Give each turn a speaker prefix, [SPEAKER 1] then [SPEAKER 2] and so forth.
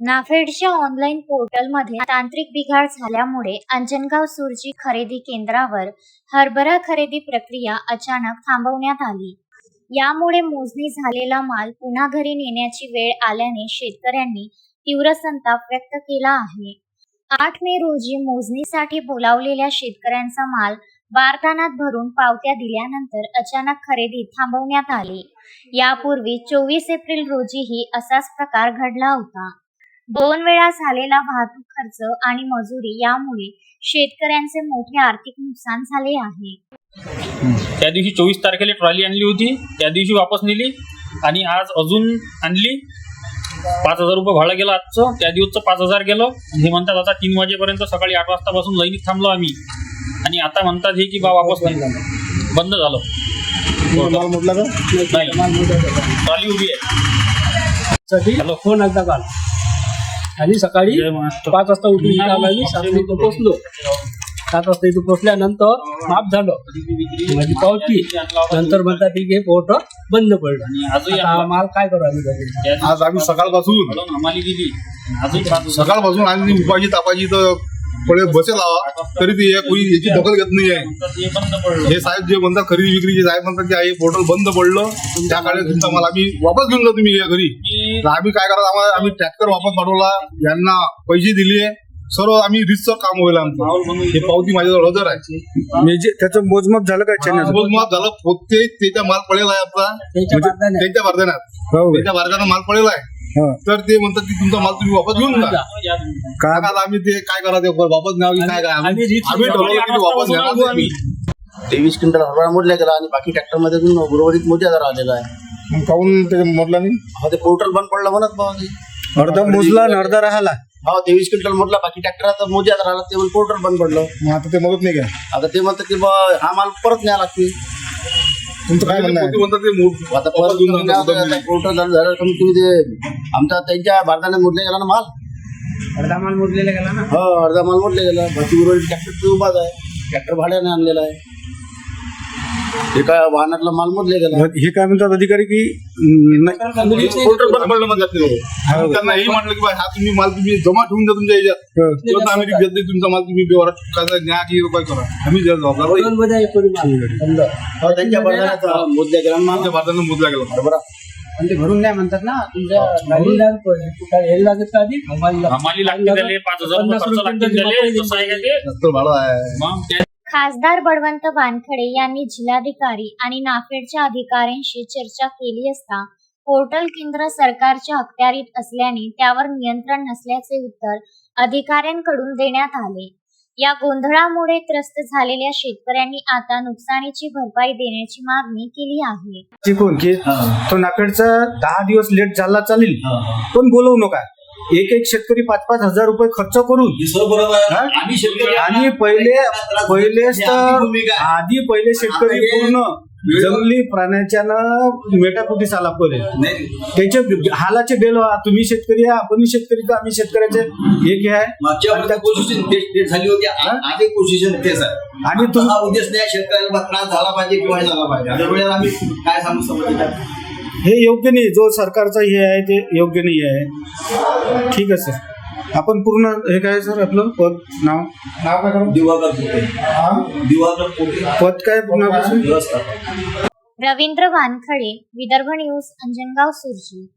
[SPEAKER 1] नाफेडच्या ऑनलाईन पोर्टलमध्ये तांत्रिक बिघाड झाल्यामुळे अंजनगाव सुरजी खरेदी केंद्रावर हरभरा खरेदी प्रक्रिया अचानक थांबवण्यात आली। यामुळे मोजणी झालेला माल पुन्हा घरी नेण्याची वेळ आल्याने शेतकऱ्यांनी तीव्र संताप व्यक्त केला आहे। 8 मे रोजी मोजणीसाठी बोलावलेल्या शेतकऱ्यांचा माल बारदानात भरून पावत्या दिल्यानंतर अचानक खरेदी थांबवण्यात आली। यापूर्वी 24 एप्रिल रोजीही असाच प्रकार घडला होता। 2 वेळा झालेला वाहतूक खर्च आणि मजुरी यामुळे शेतकऱ्यांचे मोठे आर्थिक नुकसान झाले आहे।
[SPEAKER 2] त्या दिवशी 24 तारखेला ट्रॉली आणली होती, त्या दिवशी वापस नेली आणि आज अजून आणली। 5000 रुपये भाडं गेलं आजचं, त्या दिवसचं 5000 गेलं। हे म्हणतात आता 3 वाजेपर्यंत सकाळी 8 वाजतापासून लाईनीत थांबलो आम्ही आणि आता म्हणतात हे की बा वापस नाही, बंद झालं।
[SPEAKER 3] माल मोडला का?
[SPEAKER 2] नाही, ट्रॉली उभी आहे।
[SPEAKER 3] साठी फोन आलता काल आणि सकाळी 5 वाजता उठून आम्ही 7 वाजता पोहोचलो। 7 वाजता इथं पोहोचल्यानंतर माफ झालं, माझी पावती नंतर म्हणतात ठीक आहे पोर्ट बंद पडलं। आता माल काय करू आम्ही?
[SPEAKER 4] आज आम्ही सकाळपासून आणि उपाशी तापाची तर पडे बसेल लावा तरी ते कोणी याची दखल घेत नाही आहे। हे साहेब जे म्हणतात खरेदी विक्रीचे साहेब म्हणतात की हे पोर्टल बंद पडलं, त्या काळात तुमचा माल आम्ही वापस घेऊन जातो तुम्ही घरी। आम्ही काय करत आम्ही ट्रॅक्टर वापस पाठवला, यांना पैसे दिले, सर्व आम्ही रितसर काम होईल आमचं। हे पावती माझ्याजवळ हजर आहे।
[SPEAKER 3] म्हणजे त्याचं मोजमाप झालं काय?
[SPEAKER 4] मोजमाप झालं, पोते त्याचा माल पडेल आहे आता त्यांच्या बारदानात माल पडेल आहे। तर ते म्हणतात की तुमचा माल तुम्ही वापस घेऊन जा। आम्ही ते काय करा ते वापस न्यावं की काय आम्ही ठरवलं वापस घ्या। आम्ही
[SPEAKER 5] 23 क्विंटल हरभरा मोडला गेला आणि बाकी ट्रॅक्टर मध्ये उर्वरित मोठ्या दर आलेला आहे।
[SPEAKER 4] काहून ते मोडला नाही?
[SPEAKER 5] ते पोर्टल बंद पडलं म्हणत बाबा,
[SPEAKER 3] अर्धा मोजला आणि अर्धा राहिला।
[SPEAKER 5] 23 क्विंटल मोडला, बाकी ट्रॅक्टरात मोठ्या दर आला, ते पोर्टल बंद पडलं।
[SPEAKER 4] आता ते मदत नाही का?
[SPEAKER 5] आता ते म्हणतात की हा माल परत न्यायला लागते।
[SPEAKER 4] तुमचं काय म्हणणं आहे?
[SPEAKER 5] आता परत पोर्टल झालं तुम्ही ते आमचा त्यांच्या बारदाण्यात मोडला गेला ना माल,
[SPEAKER 3] अर्धा माल मोडलेला गेला ना?
[SPEAKER 5] हो, अर्धा माल मोडला गेला। बाकी उर्वरित ट्रॅक्टर उभाच आहे, ट्रॅक्टर भाड्याने आणलेला आहे। एका वाहनातला माल मोडला गेला।
[SPEAKER 3] हे काय म्हणतात अधिकारी की
[SPEAKER 4] पोर्टल बंद पडलं म्हणतात ते। त्यांना हे म्हटलं की हा तुम्ही माल तुम्ही जमा ठेवून द्या तुमच्या याच्यात, आम्ही घेत नाही तुमचा माल, तुम्ही व्यवहारात काय न्या की रुपये करा, आम्ही
[SPEAKER 5] त्यांच्या बारदाण्यात मोडला गेला माल,
[SPEAKER 4] आमच्या बारदाण्यात मोडला गेला हरभरा।
[SPEAKER 3] आणि ते भरून नाही म्हणतात ना तुमच्या गाडीला हे लागत का आधी?
[SPEAKER 2] आम्हाला लागते त्याले 5000 रुपये खर्च लागते त्याले, कसं आहे का ते?
[SPEAKER 4] नंतर भाडं आहे।
[SPEAKER 2] मग
[SPEAKER 1] खासदार बळवंत वानखडे यांनी जिल्हाधिकारी आणि नाफेडच्या अधिकाऱ्यांशी चर्चा केली असता पोर्टल केंद्र सरकारच्या अखत्यारीत असल्याने त्यावर नियंत्रण नसल्याचे उत्तर अधिकाऱ्यांकडून देण्यात आले। या गोंधळामुळे त्रस्त झालेल्या शेतकऱ्यांनी आता नुकसानीची भरपाई देण्याची मागणी केली आहे।
[SPEAKER 3] तो नाफेडचा 10 दिवस लेट झाला चालेल, पण बोलवू नका। एक शेतकरी 5-5 हजार रुपये खर्च करून आणि पहिले शेतकरी पूर्ण जंगली प्राण्यांच्या मेटाकुटीस आला पहिले त्याचे हालाचे बेल। तुम्ही शेतकरी आहे, आपण शेतकरी, तर आम्ही शेतकऱ्याचे एक आहे आणि
[SPEAKER 5] तुमचा उद्देश नाही शेतकऱ्याला त्रास झाला पाहिजे किंवा झाला पाहिजे, आम्ही काय सांगू शकतो?
[SPEAKER 3] हे योग्य नाही, जो सरकारचा हे आहे ते योग्य नाही आहे। ठीक आहे सर, आपण पूर्ण हे काय सर आपलं पद नाव काय? पद काय पूर्ण?
[SPEAKER 1] रवींद्र वानखडे, विदर्भ न्यूज, अंजनगाव सुरजी।